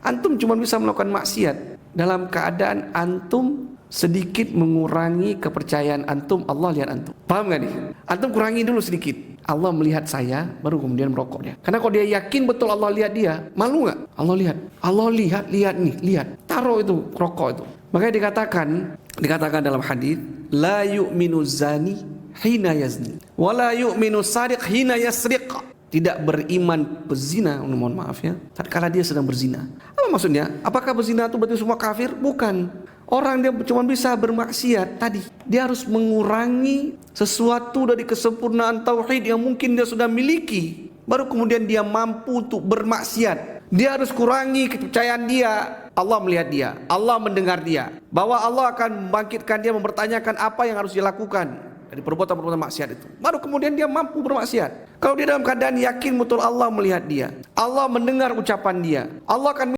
Antum cuma bisa melakukan maksiat dalam keadaan antum sedikit mengurangi kepercayaan antum Allah lihat antum. Paham gak nih? Antum kurangi dulu sedikit. Allah melihat saya, baru kemudian merokok dia. Karena kalau dia yakin betul Allah lihat dia, malu gak? Allah lihat. Allah lihat nih, lihat. Taruh itu rokok itu. Makanya dikatakan dalam hadis, la yu'minu zani hina yazni, wa la yu'minu sariq hina yasriq. Tidak beriman pezina, mohon maaf ya, tatkala dia sedang berzina. Apa maksudnya? Apakah berzina itu berarti semua kafir? Bukan. Orang dia cuma bisa bermaksiat tadi, dia harus mengurangi sesuatu dari kesempurnaan tauhid yang mungkin dia sudah miliki, baru kemudian dia mampu untuk bermaksiat. Dia harus kurangi kepercayaan dia. Allah melihat dia, Allah mendengar dia, bahwa Allah akan membangkitkan dia, mempertanyakan apa yang harus dilakukan dari perbuatan-perbuatan maksiat itu. Baru kemudian dia mampu bermaksiat. Kalau dia dalam keadaan yakin betul Allah melihat dia, Allah mendengar ucapan dia, Allah akan